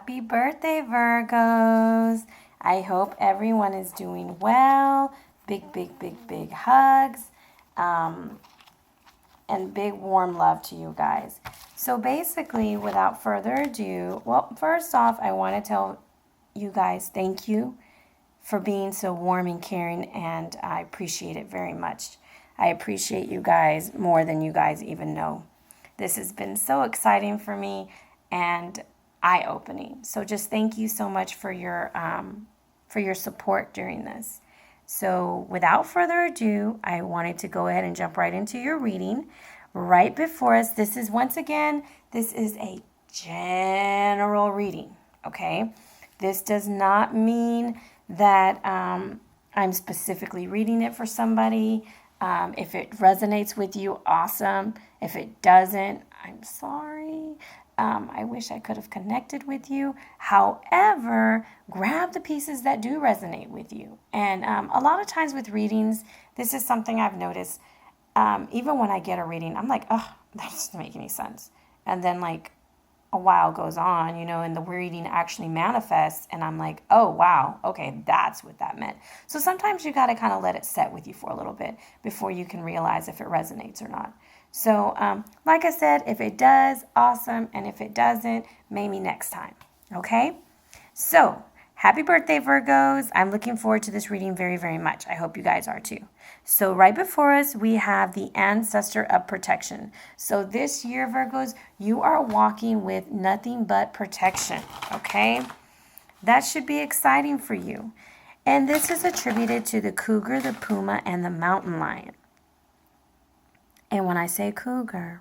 Happy birthday, Virgos. I hope everyone is doing well. Big, big, big, big hugs. And big warm love to you guys. So basically, without further ado, well, first off, I want to tell you guys thank you for being so warm and caring, and I appreciate it very much. I appreciate you guys more than you guys even know. This has been so exciting for me and eye-opening. So just thank you so much for your support during this. So without further ado, I wanted to go ahead and jump right into your reading. Right before us, this is a general reading, okay? This does not mean that I'm specifically reading it for somebody. If it resonates with you, awesome. If it doesn't, I'm sorry. I wish I could have connected with you. However, grab the pieces that do resonate with you. And a lot of times with readings, this is something I've noticed. Even when I get a reading, I'm like, oh, that doesn't make any sense. And then like a while goes on, and the reading actually manifests, and I'm like, oh, wow, okay, that's what that meant. So sometimes you got to kind of let it set with you for a little bit before you can realize if it resonates or not. So like I said, if it does, awesome. And if it doesn't, maybe next time. Okay? So happy birthday, Virgos. I'm looking forward to this reading very, very much. I hope you guys are too. So right before us, we have the Ancestor of Protection. So this year, Virgos, you are walking with nothing but protection. Okay? That should be exciting for you. And this is attributed to the cougar, the puma, and the mountain lion. And when I say cougar,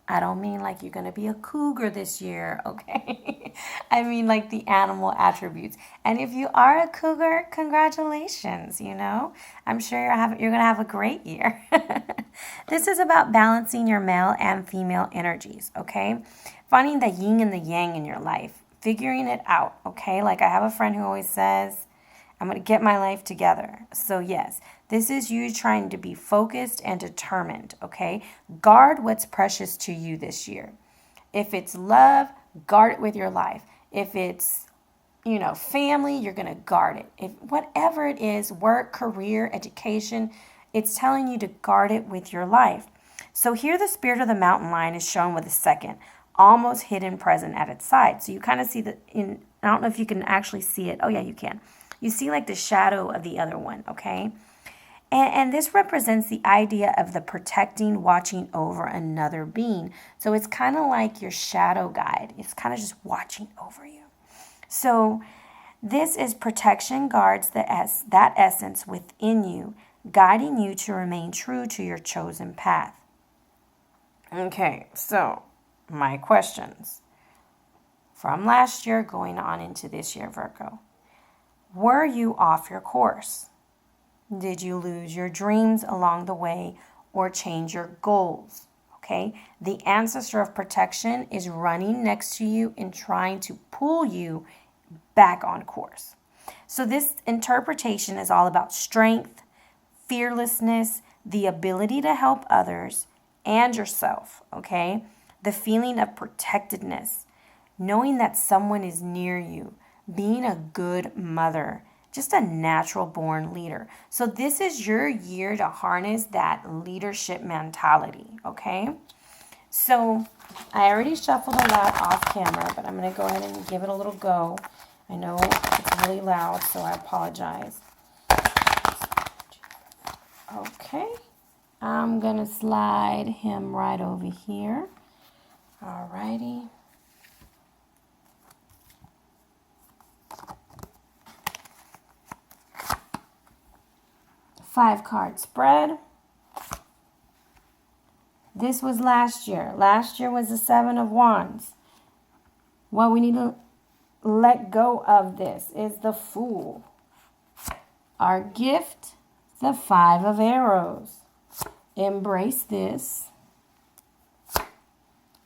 I don't mean like you're going to be a cougar this year, okay? I mean like the animal attributes. And if you are a cougar, congratulations, I'm sure you're going to have a great year. This is about balancing your male and female energies, okay? Finding the yin and the yang in your life, figuring it out, okay? Like I have a friend who always says, I'm going to get my life together. So yes, this is you trying to be focused and determined, okay? Guard what's precious to you this year. If it's love, guard it with your life. If it's, family, you're going to guard it. If whatever it is, work, career, education, it's telling you to guard it with your life. So here the spirit of the mountain lion is shown with a second, almost hidden present at its side. So you kind of see I don't know if you can actually see it. Oh yeah, you can. You see like the shadow of the other one, okay? And this represents the idea of the protecting, watching over another being. So it's kind of like your shadow guide. It's kind of just watching over you. So this is protection guards that essence within you, guiding you to remain true to your chosen path. Okay, so my questions from last year going on into this year, Virgo. Were you off your course? Did you lose your dreams along the way or change your goals? Okay, the Ancestor of Protection is running next to you and trying to pull you back on course. So this interpretation is all about strength, fearlessness, the ability to help others and yourself, okay? The feeling of protectedness, knowing that someone is near you, being a good mother, just a natural born leader. So this is your year to harness that leadership mentality, okay? So I already shuffled a lot off camera, but I'm going to go ahead and give it a little go. I know it's really loud, so I apologize. Okay. I'm going to slide him right over here. All righty. Five-card spread. This was last year. Last year was the Seven of Wands. What we need to let go of this is the Fool. Our gift, the Five of Arrows. Embrace this.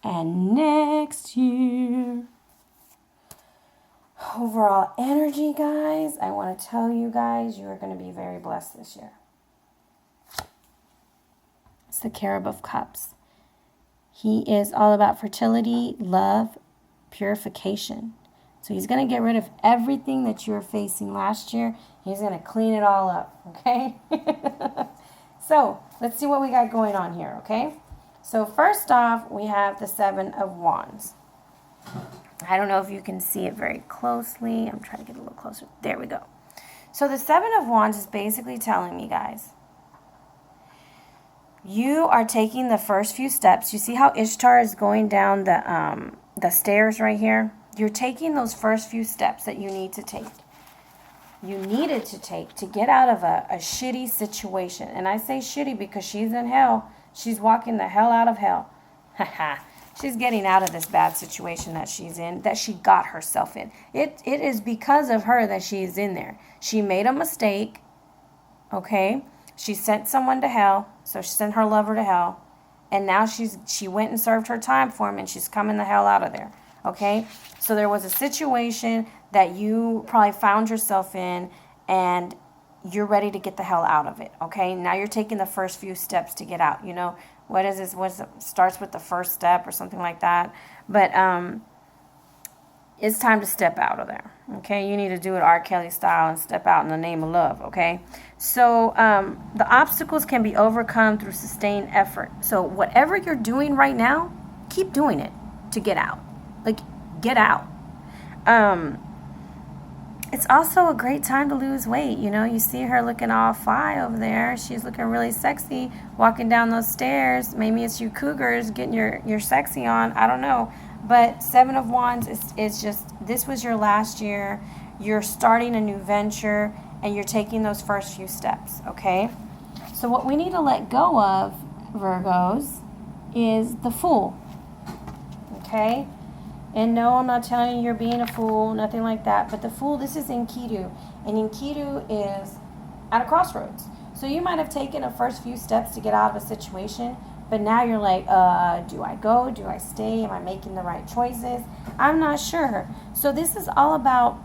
And next year, overall energy, guys, I want to tell you guys, you are going to be very blessed this year. It's the Cherub of Cups. He is all about fertility, love, purification. So he's going to get rid of everything that you were facing last year. He's going to clean it all up, okay? So let's see what we got going on here, okay? So first off, we have the Seven of Wands. I don't know if you can see it very closely. I'm trying to get a little closer. There we go. So the Seven of Wands is basically telling me, guys, you are taking the first few steps. You see how Ishtar is going down the stairs right here? You're taking those first few steps that you need to take. You needed to take to get out of a shitty situation. And I say shitty because she's in hell. She's walking the hell out of hell. She's getting out of this bad situation that she's in, that she got herself in. It is because of her that she's in there. She made a mistake, okay? She sent someone to hell, so she sent her lover to hell. And now she went and served her time for him, and she's coming the hell out of there, okay? So there was a situation that you probably found yourself in, and you're ready to get the hell out of it, okay? Now you're taking the first few steps to get out. You know, what is this? Starts with the first step or something like that. But it's time to step out of there, okay? You need to do it R. Kelly style and step out in the name of love, okay? So the obstacles can be overcome through sustained effort. So whatever you're doing right now, keep doing it to get out. Like, get out. It's also a great time to lose weight. You know, you see her looking all fly over there. She's looking really sexy walking down those stairs. Maybe it's you cougars getting your sexy on. I don't know. But Seven of Wands is just, this was your last year. You're starting a new venture, and you're taking those first few steps, okay? So what we need to let go of, Virgos, is the Fool, okay? And no, I'm not telling you you're being a fool, nothing like that. But the Fool, this is Enkidu. And Enkidu is at a crossroads. So you might have taken the first few steps to get out of a situation, but now you're like, do I go? Do I stay? Am I making the right choices? I'm not sure. So this is all about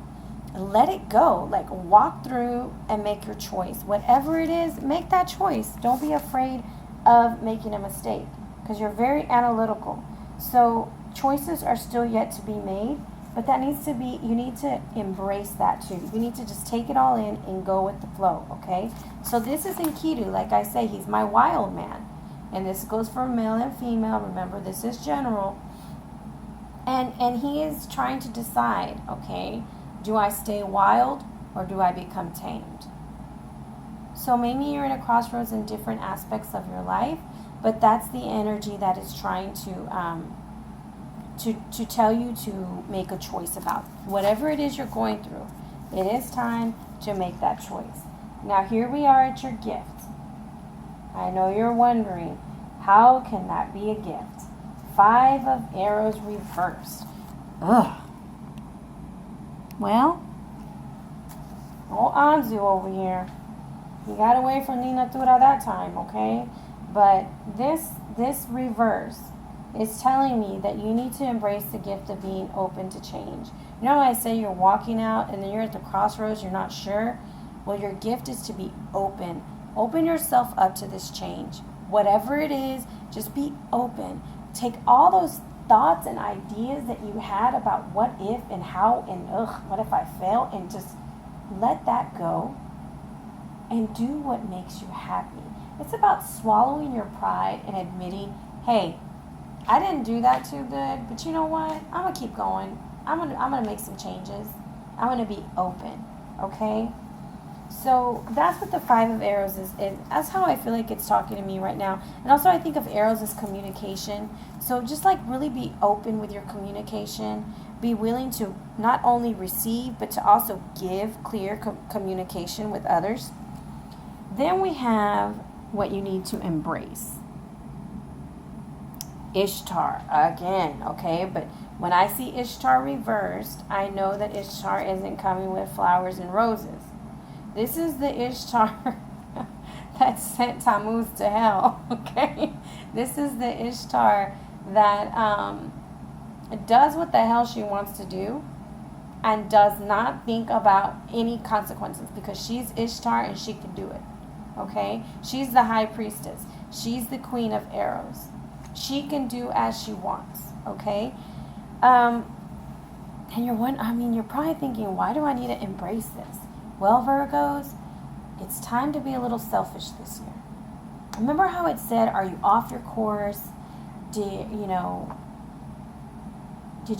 let it go. Like, walk through and make your choice. Whatever it is, make that choice. Don't be afraid of making a mistake, because you're very analytical. So choices are still yet to be made, but that needs to be, you need to embrace that too. You need to just take it all in and go with the flow, okay? So this is Enkidu. Like I say, he's my wild man. And this goes for male and female. Remember, this is general. And he is trying to decide, okay, do I stay wild or do I become tamed? So maybe you're in a crossroads in different aspects of your life, but that's the energy that is trying to tell you to make a choice about. Whatever it is you're going through, it is time to make that choice. Now here we are at your gift. I know you're wondering, how can that be a gift? 5 of Arrows reversed. Ugh. Well, old Anzu over here, he got away from Nina Tura that time, okay? But this reverse is telling me that you need to embrace the gift of being open to change. You know how I say you're walking out and then you're at the crossroads, you're not sure? Well, your gift is to be open. Open yourself up to this change. Whatever it is, just be open. Take all those thoughts and ideas that you had about what if and how and what if I fail, and just let that go and do what makes you happy. It's about swallowing your pride and admitting, hey, I didn't do that too good, but you know what? I'm gonna keep going. I'm gonna make some changes. I'm gonna be open, okay? So that's what the 5 of Arrows is. That's how I feel like it's talking to me right now. And also I think of arrows as communication. So just like really be open with your communication. Be willing to not only receive, but to also give clear communication with others. Then we have what you need to embrace. Ishtar again, okay? But when I see Ishtar reversed, I know that Ishtar isn't coming with flowers and roses. This is the Ishtar that sent Tammuz to hell, okay? This is the Ishtar that does what the hell she wants to do and does not think about any consequences, because she's Ishtar and she can do it, okay? She's the high priestess. She's the queen of arrows. She can do as she wants, okay? And you're probably thinking, why do I need to embrace this? Well, Virgos, it's time to be a little selfish this year. Remember how it said, are you off your course? Did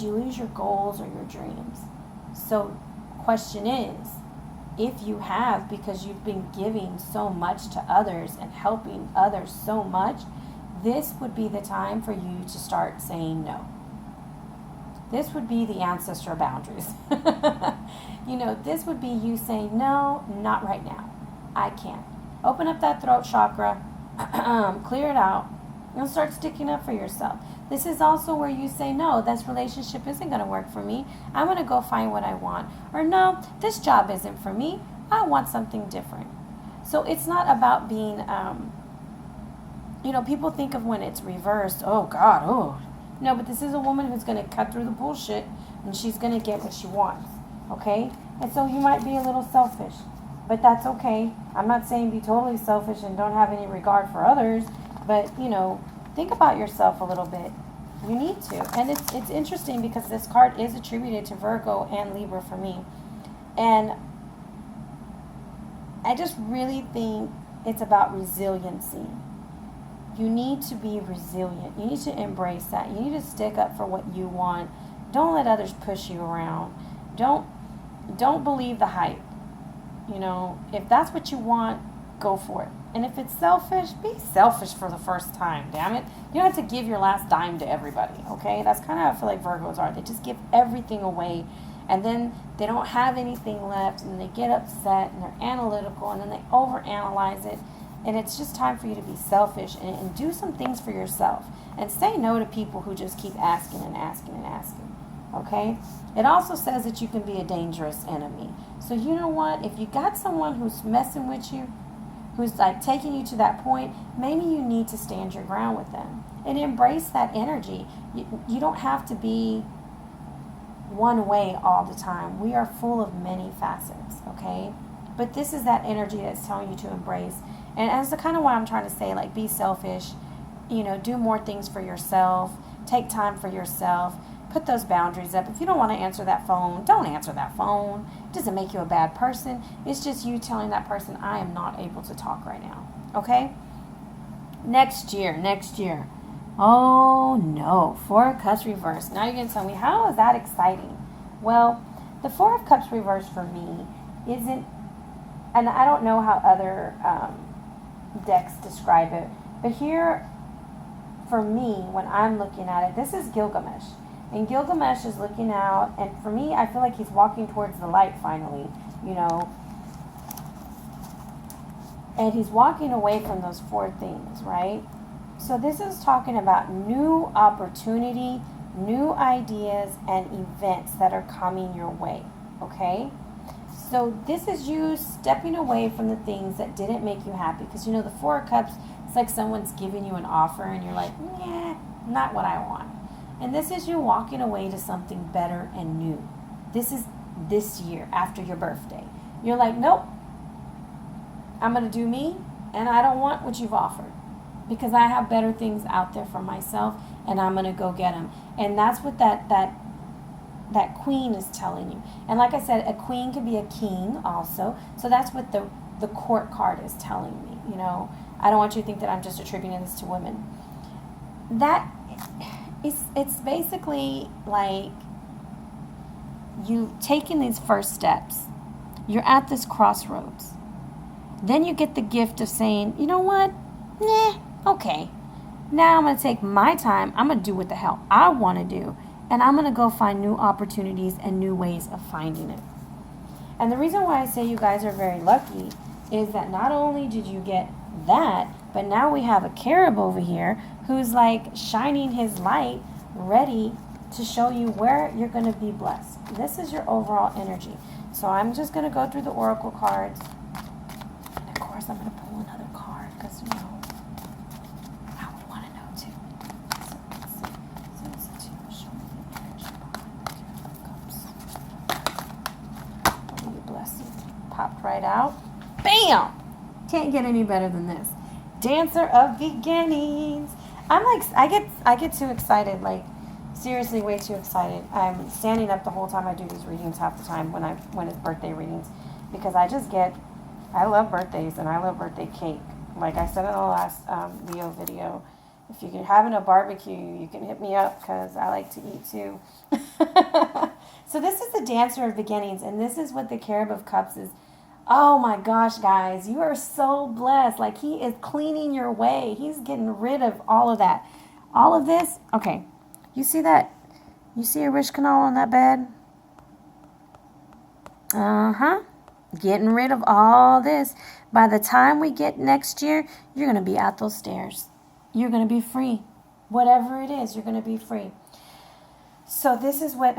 you lose your goals or your dreams? So, question is, if you have, because you've been giving so much to others and helping others so much, this would be the time for you to start saying no. This would be the ancestor boundaries. This would be you saying, no, not right now. I can't. Open up that throat chakra, clear it out, and start sticking up for yourself. This is also where you say, no, this relationship isn't going to work for me. I'm going to go find what I want. Or no, this job isn't for me. I want something different. So it's not about being, people think of when it's reversed, oh God, oh. No, but this is a woman who's going to cut through the bullshit and she's going to get what she wants, okay? And so you might be a little selfish, but that's okay. I'm not saying be totally selfish and don't have any regard for others, but, think about yourself a little bit. You need to. And it's interesting because this card is attributed to Virgo and Libra for me. And I just really think it's about resiliency. You need to be resilient. You need to embrace that. You need to stick up for what you want. Don't let others push you around. Don't believe the hype. If that's what you want, go for it. And if it's selfish, be selfish for the first time, damn it. You don't have to give your last dime to everybody, okay? That's kind of how I feel like Virgos are. They just give everything away, and then they don't have anything left, and they get upset, and they're analytical, and then they overanalyze it. And it's just time for you to be selfish and do some things for yourself. And say no to people who just keep asking and asking and asking. Okay? It also says that you can be a dangerous enemy. So you know what? If you got someone who's messing with you, who's like taking you to that point, maybe you need to stand your ground with them. And embrace that energy. You don't have to be one way all the time. We are full of many facets. Okay? But this is that energy that's telling you to embrace. And that's the kind of what I'm trying to say, like, be selfish, do more things for yourself, take time for yourself, put those boundaries up. If you don't want to answer that phone, don't answer that phone. It doesn't make you a bad person. It's just you telling that person, I am not able to talk right now, okay? Next year. Oh, no, Four of Cups reversed. Now you're going to tell me, how is that exciting? Well, the Four of Cups reversed for me isn't, and I don't know how other decks describe it, but here for me, when I'm looking at it, this is Gilgamesh, and Gilgamesh is looking out, and for me, I feel like he's walking towards the light finally, and he's walking away from those four things, right? So this is talking about new opportunity, new ideas, and events that are coming your way, okay? So this is you stepping away from the things that didn't make you happy. Because, the Four of Cups, it's like someone's giving you an offer and you're like, yeah, not what I want. And this is you walking away to something better and new. This is this year after your birthday. You're like, nope, I'm going to do me, and I don't want what you've offered. Because I have better things out there for myself, and I'm going to go get them. And that's what that queen is telling you. And like I said, a queen can be a king also. So that's what the court card is telling me. I don't want you to think that I'm just attributing this to women. It's basically like you taking these first steps. You're at this crossroads. Then you get the gift of saying, you know what? Okay. Now I'm going to take my time. I'm going to do what the hell I want to do. And I'm going to go find new opportunities and new ways of finding it. And the reason why I say you guys are very lucky is that not only did you get that, but now we have a Carib over here who's like shining his light, ready to show you where you're going to be blessed. This is your overall energy. So I'm just going to go through the oracle cards. And of course I'm going to pull another card because, I would want to know too. So let's see. Sensitive, show me the energy behind the Carib Cups. What are you blessing? Popped right out. Bam! Can't get any better than this. Dancer of Beginnings. I'm like, I get too excited. Like, seriously way too excited. I'm standing up the whole time I do these readings half the time when it's birthday readings, because I love birthdays and I love birthday cake. Like I said in the last Leo video, if you're having a barbecue, you can hit me up because I like to eat too. So this is the Dancer of Beginnings, and this is what the Cherub of Cups is. Oh my gosh, guys, you are so blessed. Like he is cleaning your way. He's getting rid of all of that. All of this, okay. You see that? You see a Rish Canal on that bed? Uh-huh. Getting rid of all this. By the time we get next year, you're going to be out those stairs. You're going to be free. Whatever it is, you're going to be free. So this is what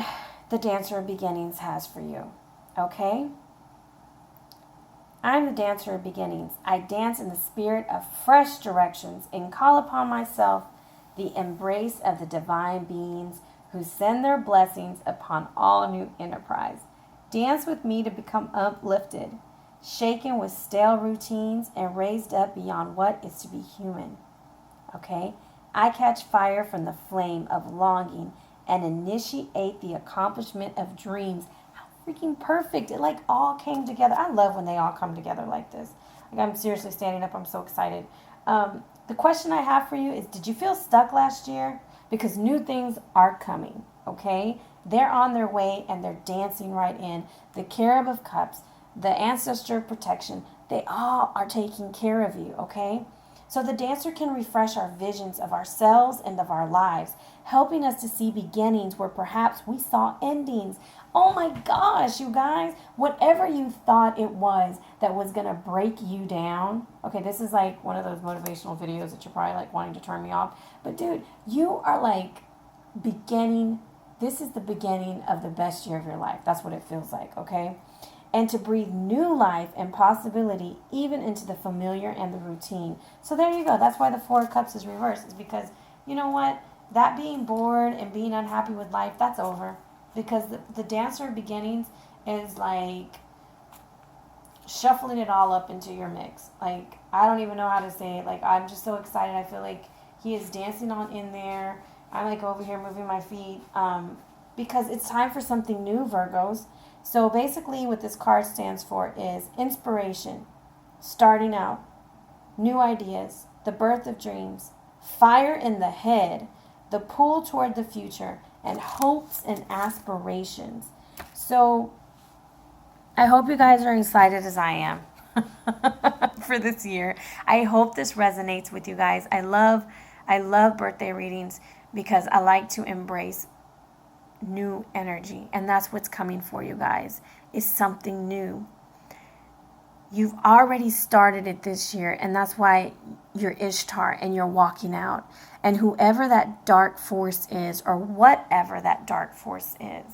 the Dancer of Beginnings has for you. Okay? I'm the Dancer of Beginnings. I dance in the spirit of fresh directions and call upon myself the embrace of the divine beings who send their blessings upon all new enterprise. Dance with me to become uplifted, shaken with stale routines, and raised up beyond what is to be human. Okay? I catch fire from the flame of longing and initiate the accomplishment of dreams. How freaking perfect. It like all came together. I love when they all come together like this. Like I'm seriously standing up. I'm so excited. The question I have for you is, did you feel stuck last year? Because new things are coming, okay? They're on their way and they're dancing right in. The Cherub of Cups, the Ancestor of Protection, they all are taking care of you, okay? So the dancer can refresh our visions of ourselves and of our lives, helping us to see beginnings where perhaps we saw endings. Oh my gosh, you guys, whatever you thought it was that was going to break you down. Okay, this is like one of those motivational videos that you're probably like wanting to turn me off. But dude, you are like beginning, this is the beginning of the best year of your life. That's what it feels like, okay? And to breathe new life and possibility even into the familiar and the routine. So there you go. That's why the Four of Cups is reversed. Is because, you know what? That being bored and being unhappy with life, that's over. Because the Dancer of Beginnings is like shuffling it all up into your mix. Like, I don't even know how to say it. Like, I'm just so excited. I feel like he is dancing on in there. I'm like over here moving my feet. Because it's time for something new, Virgos. So basically what this card stands for is inspiration, starting out, new ideas, the birth of dreams, fire in the head, the pull toward the future, and hopes and aspirations. So I hope you guys are excited as I am for this year. I hope this resonates with you guys. I love birthday readings because I like to embrace new energy, and that's what's coming for you guys, is something new. You've already started it this year, and that's why you're Ishtar and you're walking out. And whoever that dark force is, or whatever that dark force is,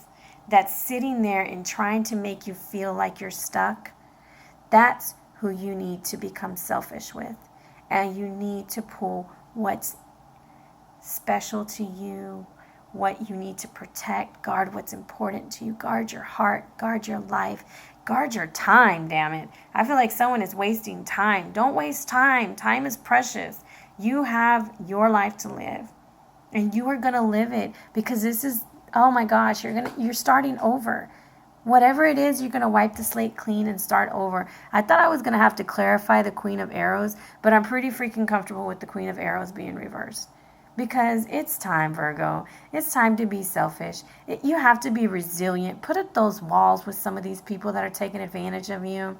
that's sitting there and trying to make you feel like you're stuck, that's who you need to become selfish with. And you need to pull what's special to you, what you need to protect, guard what's important to you, guard your heart, guard your life, guard your time, damn it. I feel like someone is wasting time. Don't waste time. Time is precious. You have your life to live, and you are going to live it, because this is, oh my gosh, you're starting over. Whatever it is, you're going to wipe the slate clean and start over. I thought I was going to have to clarify the Queen of Arrows, but I'm pretty freaking comfortable with the Queen of Arrows being reversed. Because it's time, Virgo. It's time to be selfish. You have to be resilient. Put up those walls with some of these people that are taking advantage of you.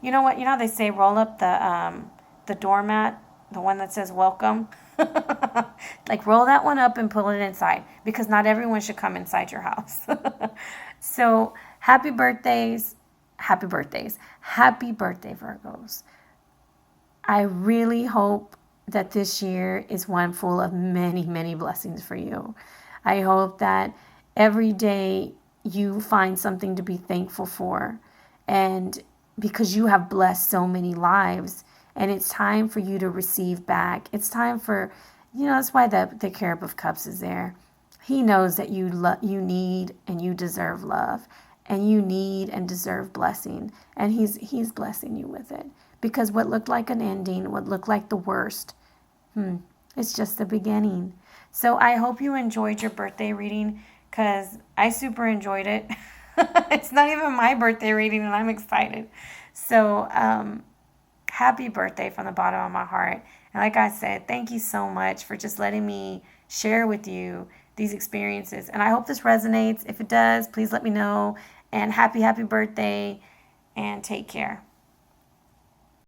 You know what? You know they say roll up the doormat, the one that says welcome. Like roll that one up and pull it inside, because not everyone should come inside your house. So happy birthdays. Happy birthdays. Happy birthday, Virgos. I really hope that this year is one full of many, many blessings for you. I hope that every day you find something to be thankful for, and because you have blessed so many lives, and it's time for you to receive back. It's time for, that's why the Cherub of Cups is there. He knows that you need and you deserve love, and you need and deserve blessing, and he's blessing you with it. Because what looked like an ending, what looked like the worst, it's just the beginning. So I hope you enjoyed your birthday reading, because I super enjoyed it. It's not even my birthday reading, and I'm excited. So happy birthday from the bottom of my heart. And like I said, thank you so much for just letting me share with you these experiences. And I hope this resonates. If it does, please let me know. And happy birthday, and take care.